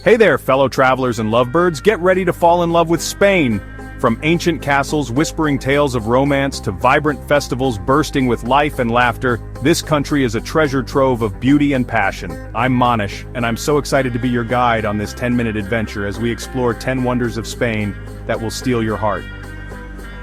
Hey there, fellow travelers and lovebirds, get ready to fall in love with Spain! From ancient castles whispering tales of romance to vibrant festivals bursting with life and laughter, this country is a treasure trove of beauty and passion. I'm Manish, and I'm so excited to be your guide on this 10-minute adventure as we explore 10 wonders of Spain that will steal your heart.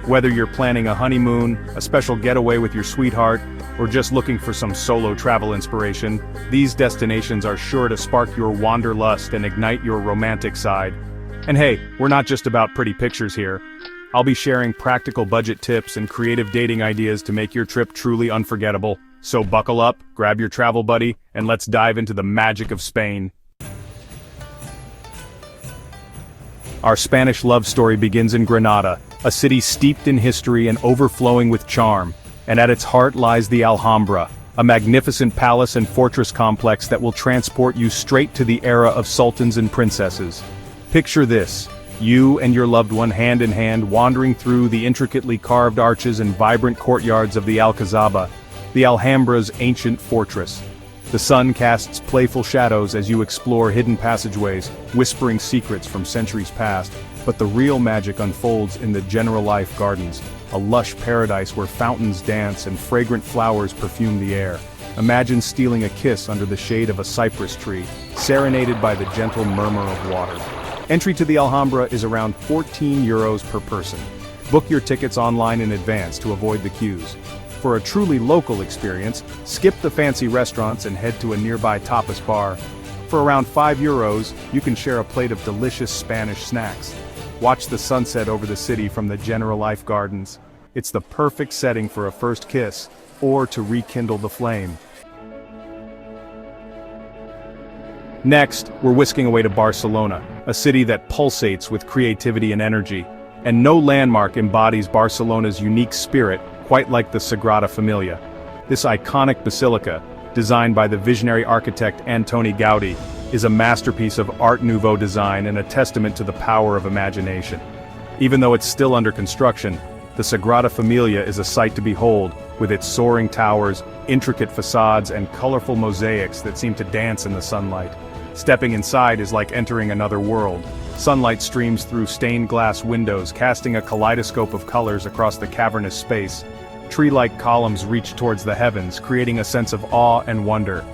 Whether you're planning a honeymoon, a special getaway with your sweetheart, or just looking for some solo travel inspiration, these destinations are sure to spark your wanderlust and ignite your romantic side. And hey, we're not just about pretty pictures here. I'll be sharing practical budget tips and creative dating ideas to make your trip truly unforgettable. So buckle up, grab your travel buddy, and let's dive into the magic of Spain. Our Spanish love story begins in Granada, a city steeped in history and overflowing with charm. And at its heart lies the Alhambra, a magnificent palace and fortress complex that will transport you straight to the era of sultans and princesses. Picture this, you and your loved one hand in hand wandering through the intricately carved arches and vibrant courtyards of the Alcazaba, the Alhambra's ancient fortress. The sun casts playful shadows as you explore hidden passageways, whispering secrets from centuries past, but the real magic unfolds in the General Life Gardens, a lush paradise where fountains dance and fragrant flowers perfume the air. Imagine stealing a kiss under the shade of a cypress tree, serenaded by the gentle murmur of water. Entry to the Alhambra is around €14 per person. Book your tickets online in advance to avoid the queues. For a truly local experience, skip the fancy restaurants and head to a nearby tapas bar. For around €5, you can share a plate of delicious Spanish snacks. Watch the sunset over the city from the General Life Gardens. It's the perfect setting for a first kiss, or to rekindle the flame. Next, we're whisking away to Barcelona, a city that pulsates with creativity and energy. And no landmark embodies Barcelona's unique spirit quite like the Sagrada Familia. This iconic basilica, designed by the visionary architect Antoni Gaudí, is a masterpiece of Art Nouveau design and a testament to the power of imagination. Even though it's still under construction, the Sagrada Familia is a sight to behold, with its soaring towers, intricate facades and colorful mosaics that seem to dance in the sunlight. Stepping inside is like entering another world. Sunlight streams through stained glass windows, casting a kaleidoscope of colors across the cavernous space. Tree-like columns reach towards the heavens, creating a sense of awe and wonder.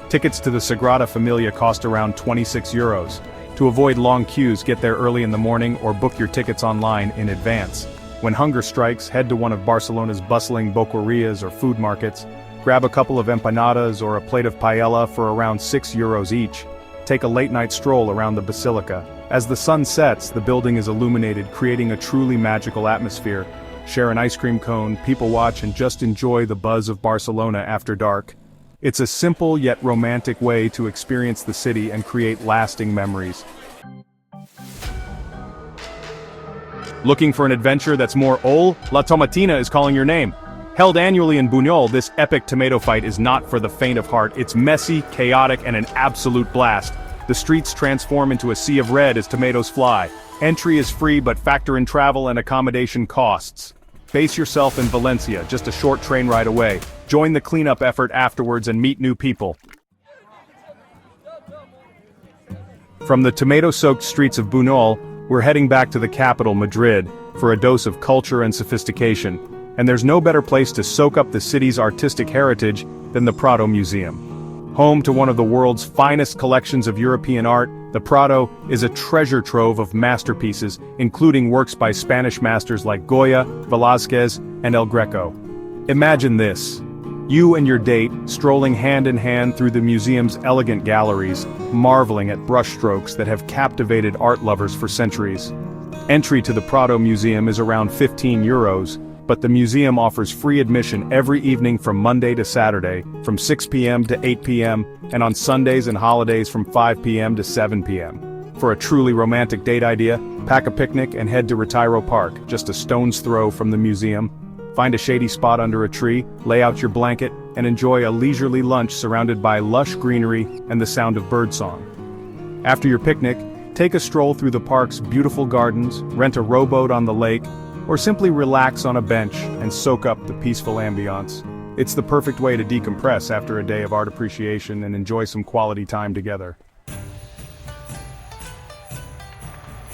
Tickets to the Sagrada Familia cost around €26. To avoid long queues, get there early in the morning or book your tickets online in advance. When hunger strikes, head to one of Barcelona's bustling boquerías or food markets. Grab a couple of empanadas or a plate of paella for around €6 each. Take a late-night stroll around the basilica. As the sun sets, the building is illuminated, creating a truly magical atmosphere. Share an ice cream cone, people watch, and just enjoy the buzz of Barcelona after dark. It's a simple yet romantic way to experience the city and create lasting memories. Looking for an adventure that's more ol? La Tomatina is calling your name. Held annually in Buñol, this epic tomato fight is not for the faint of heart. It's messy, chaotic, and an absolute blast. The streets transform into a sea of red as tomatoes fly. Entry is free, but factor in travel and accommodation costs. Base yourself in Valencia, just a short train ride away. Join the cleanup effort afterwards and meet new people. From the tomato-soaked streets of Buñol, we're heading back to the capital, Madrid, for a dose of culture and sophistication. And there's no better place to soak up the city's artistic heritage than the Prado Museum. Home to one of the world's finest collections of European art, the Prado is a treasure trove of masterpieces, including works by Spanish masters like Goya, Velázquez, and El Greco. Imagine this. You and your date, strolling hand in hand through the museum's elegant galleries, marveling at brushstrokes that have captivated art lovers for centuries. Entry to the Prado Museum is around €15, but the museum offers free admission every evening from Monday to Saturday, from 6 p.m. to 8 p.m., and on Sundays and holidays from 5 p.m. to 7 p.m. For a truly romantic date idea, pack a picnic and head to Retiro Park, just a stone's throw from the museum. Find a shady spot under a tree, lay out your blanket, and enjoy a leisurely lunch surrounded by lush greenery and the sound of birdsong. After your picnic, take a stroll through the park's beautiful gardens, rent a rowboat on the lake, or simply relax on a bench and soak up the peaceful ambiance. It's the perfect way to decompress after a day of art appreciation and enjoy some quality time together.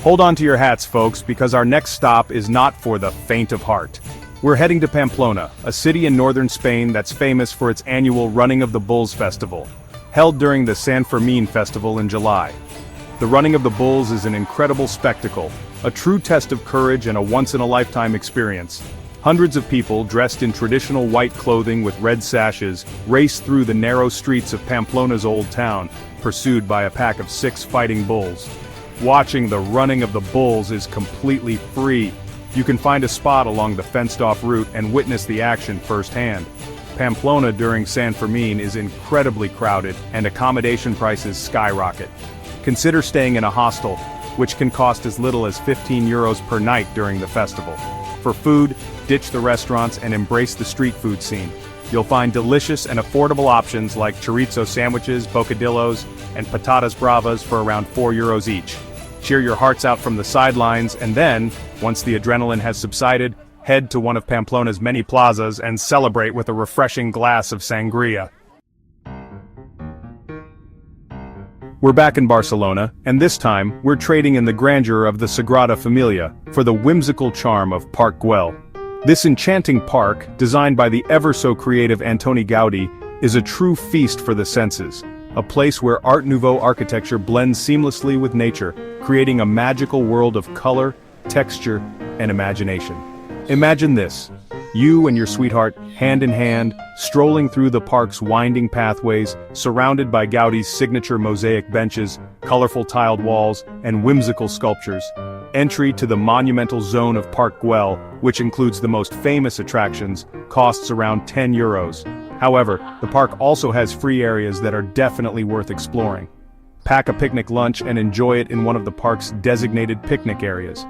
Hold on to your hats, folks, because our next stop is not for the faint of heart. We're heading to Pamplona, a city in northern Spain that's famous for its annual Running of the Bulls festival, held during the San Fermin festival in July. The Running of the Bulls is an incredible spectacle, a true test of courage and a once-in-a-lifetime experience. Hundreds of people, dressed in traditional white clothing with red sashes, race through the narrow streets of Pamplona's old town, pursued by a pack of 6 fighting bulls. Watching the Running of the Bulls is completely free. You can find a spot along the fenced-off route and witness the action firsthand. Pamplona during San Fermin is incredibly crowded, and accommodation prices skyrocket. Consider staying in a hostel, which can cost as little as €15 per night during the festival. For food, ditch the restaurants and embrace the street food scene. You'll find delicious and affordable options like chorizo sandwiches, bocadillos, and patatas bravas for around €4 each. Cheer your hearts out from the sidelines and then, once the adrenaline has subsided, head to one of Pamplona's many plazas and celebrate with a refreshing glass of sangria. We're back in Barcelona, and this time, we're trading in the grandeur of the Sagrada Familia for the whimsical charm of Park Güell. This enchanting park, designed by the ever-so-creative Antoni Gaudí, is a true feast for the senses, a place where Art Nouveau architecture blends seamlessly with nature, creating a magical world of color, texture, and imagination. Imagine this: you and your sweetheart, hand in hand, strolling through the park's winding pathways, surrounded by Gaudí's signature mosaic benches, colorful tiled walls, and whimsical sculptures. Entry to the monumental zone of Park Güell, which includes the most famous attractions, costs around €10. However, the park also has free areas that are definitely worth exploring. Pack a picnic lunch and enjoy it in one of the park's designated picnic areas.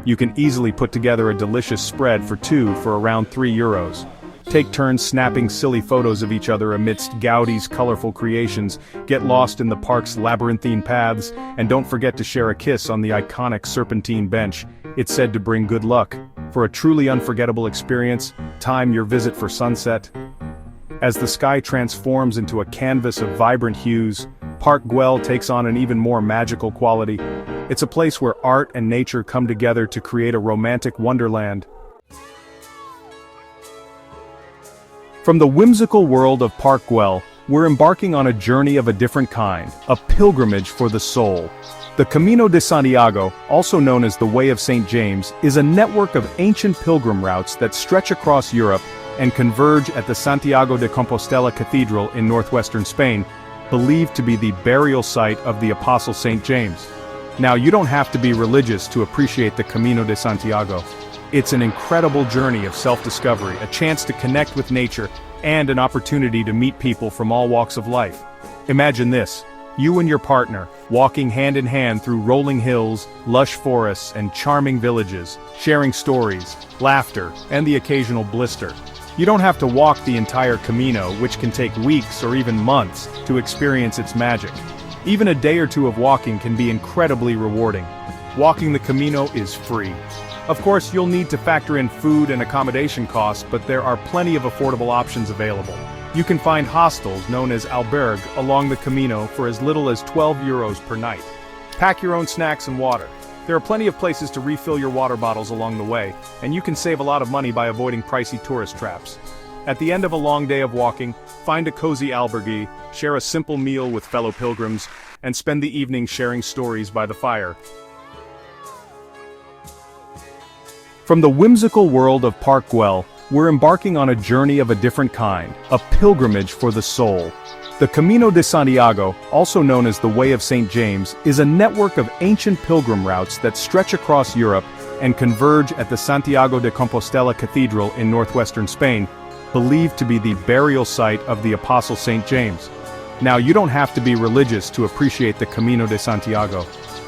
You can easily put together a delicious spread for 2 for around €3. Take turns snapping silly photos of each other amidst Gaudí's colorful creations, get lost in the park's labyrinthine paths, and don't forget to share a kiss on the iconic serpentine bench. It's said to bring good luck. For a truly unforgettable experience, time your visit for sunset. As the sky transforms into a canvas of vibrant hues, Park Güell takes on an even more magical quality. It's a place where art and nature come together to create a romantic wonderland. From the whimsical world of Park Güell, we're embarking on a journey of a different kind, a pilgrimage for the soul. The Camino de Santiago, also known as the Way of St. James, is a network of ancient pilgrim routes that stretch across Europe and converge at the Santiago de Compostela Cathedral in northwestern Spain, believed to be the burial site of the Apostle St. James. Now, you don't have to be religious to appreciate the Camino de Santiago. It's an incredible journey of self-discovery, a chance to connect with nature, and an opportunity to meet people from all walks of life. Imagine this: you and your partner, walking hand in hand through rolling hills, lush forests, and charming villages, sharing stories, laughter, and the occasional blister. You don't have to walk the entire Camino, which can take weeks or even months, to experience its magic. Even a day or two of walking can be incredibly rewarding. Walking the Camino is free. Of course, you'll need to factor in food and accommodation costs, but there are plenty of affordable options available. You can find hostels known as albergue along the Camino for as little as €12 per night. Pack your own snacks and water. There are plenty of places to refill your water bottles along the way, and you can save a lot of money by avoiding pricey tourist traps. At the end of a long day of walking, find a cozy albergue, share a simple meal with fellow pilgrims, and spend the evening sharing stories by the fire. From the whimsical world of Park Güell, we're embarking on a journey of a different kind, a pilgrimage for the soul. The Camino de Santiago, also known as the Way of St. James, is a network of ancient pilgrim routes that stretch across Europe and converge at the Santiago de Compostela Cathedral in northwestern Spain, believed to be the burial site of the Apostle St. James. Now, you don't have to be religious to appreciate the Camino de Santiago.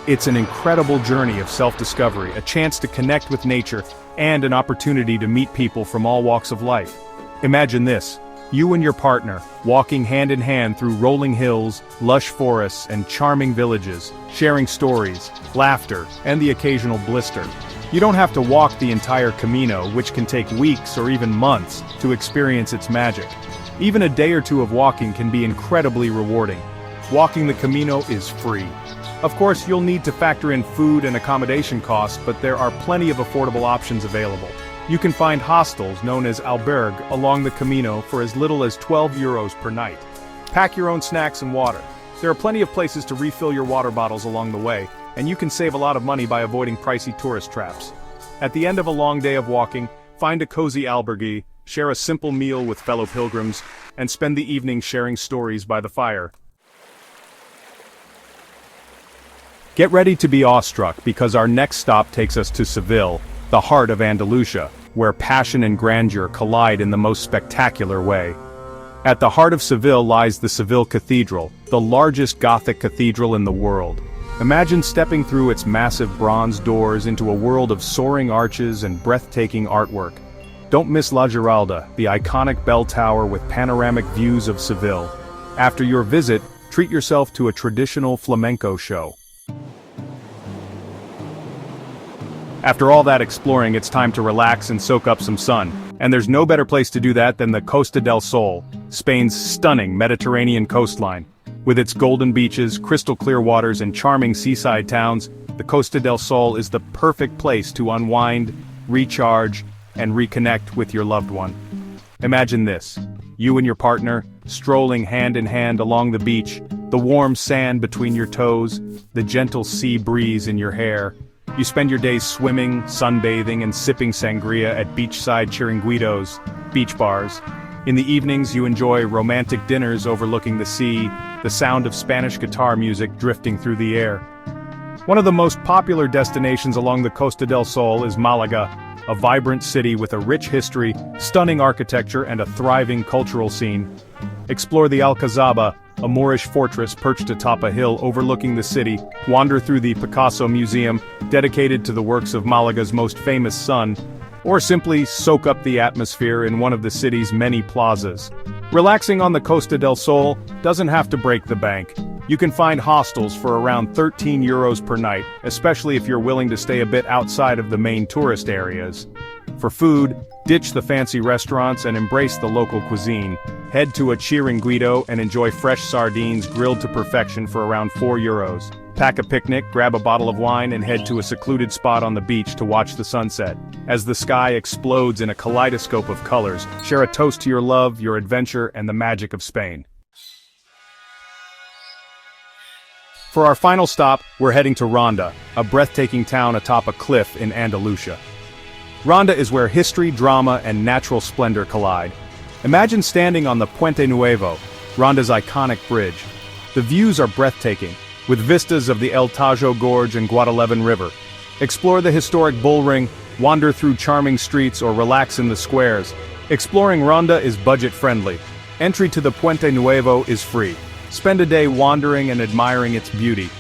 It's an incredible journey of self-discovery, a chance to connect with nature, and an opportunity to meet people from all walks of life. Imagine this: you and your partner, walking hand in hand through rolling hills, lush forests, and charming villages, sharing stories, laughter, and the occasional blister. You don't have to walk the entire Camino, which can take weeks or even months, to experience its magic. Even a day or two of walking can be incredibly rewarding. Walking the Camino is free. Of course, you'll need to factor in food and accommodation costs, but there are plenty of affordable options available. You can find hostels known as albergue along the camino for as little as €12 per night. Pack your own snacks and water. There are plenty of places to refill your water bottles along the way, and you can save a lot of money by avoiding pricey tourist traps. At the end of a long day of walking, find a cozy albergue, share a simple meal with fellow pilgrims, and spend the evening sharing stories by the fire. Get ready to be awestruck because our next stop takes us to Seville, the heart of Andalusia, where passion and grandeur collide in the most spectacular way. At the heart of Seville lies the Seville Cathedral, the largest Gothic cathedral in the world. Imagine stepping through its massive bronze doors into a world of soaring arches and breathtaking artwork. Don't miss La Giralda, the iconic bell tower with panoramic views of Seville. After your visit, treat yourself to a traditional flamenco show. After all that exploring, it's time to relax and soak up some sun. And there's no better place to do that than the Costa del Sol, Spain's stunning Mediterranean coastline. With its golden beaches, crystal-clear waters, and charming seaside towns, the Costa del Sol is the perfect place to unwind, recharge, and reconnect with your loved one. Imagine this: you and your partner, strolling hand in hand along the beach, the warm sand between your toes, the gentle sea breeze in your hair. You spend your days swimming, sunbathing, and sipping sangria at beachside chiringuitos, beach bars. In the evenings, you enjoy romantic dinners overlooking the sea, the sound of Spanish guitar music drifting through the air. One of the most popular destinations along the Costa del Sol is Malaga, a vibrant city with a rich history, stunning architecture, and a thriving cultural scene. Explore the Alcazaba, a Moorish fortress perched atop a hill overlooking the city. Wander through the Picasso Museum, dedicated to the works of Malaga's most famous son, or simply soak up the atmosphere in one of the city's many plazas. Relaxing on the Costa del Sol doesn't have to break the bank. You can find hostels for around €13 per night, especially if you're willing to stay a bit outside of the main tourist areas. For food, ditch the fancy restaurants and embrace the local cuisine. Head to a chiringuito and enjoy fresh sardines grilled to perfection for around €4. Pack a picnic, grab a bottle of wine, and head to a secluded spot on the beach to watch the sunset. As the sky explodes in a kaleidoscope of colors, share a toast to your love, your adventure, and the magic of Spain. For our final stop, we're heading to Ronda, a breathtaking town atop a cliff in Andalusia. Ronda is where history, drama, and natural splendor collide. Imagine standing on the Puente Nuevo, Ronda's iconic bridge. The views are breathtaking, with vistas of the El Tajo Gorge and Guadalquivir River. Explore the historic bull ring, wander through charming streets, or relax in the squares. Exploring Ronda is budget-friendly. Entry to the Puente Nuevo is free. Spend a day wandering and admiring its beauty.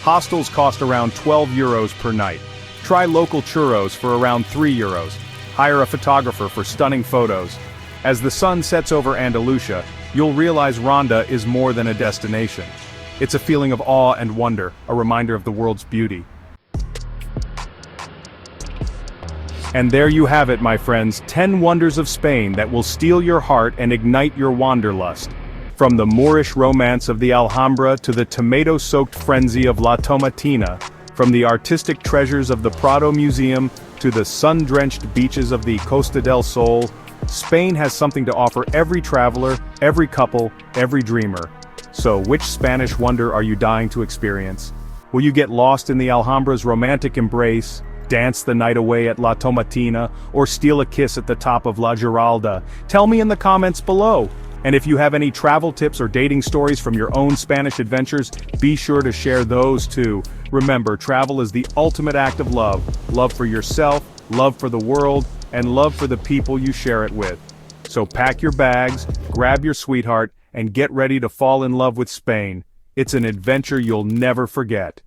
Hostels cost around €12 per night. Try local churros for around €3. Hire a photographer for stunning photos. As the sun sets over Andalusia, you'll realize Ronda is more than a destination. It's a feeling of awe and wonder, a reminder of the world's beauty. And there you have it, my friends, 10 wonders of Spain that will steal your heart and ignite your wanderlust. From the Moorish romance of the Alhambra to the tomato-soaked frenzy of La Tomatina, from the artistic treasures of the Prado Museum to the sun-drenched beaches of the Costa del Sol, Spain has something to offer every traveler, every couple, every dreamer. So, which Spanish wonder are you dying to experience? Will you get lost in the Alhambra's romantic embrace, dance the night away at La Tomatina, or steal a kiss at the top of La Giralda? Tell me in the comments below. And if you have any travel tips or dating stories from your own Spanish adventures, be sure to share those too. Remember, travel is the ultimate act of love. Love for yourself, love for the world, and love for the people you share it with. So pack your bags, grab your sweetheart, and get ready to fall in love with Spain. It's an adventure you'll never forget.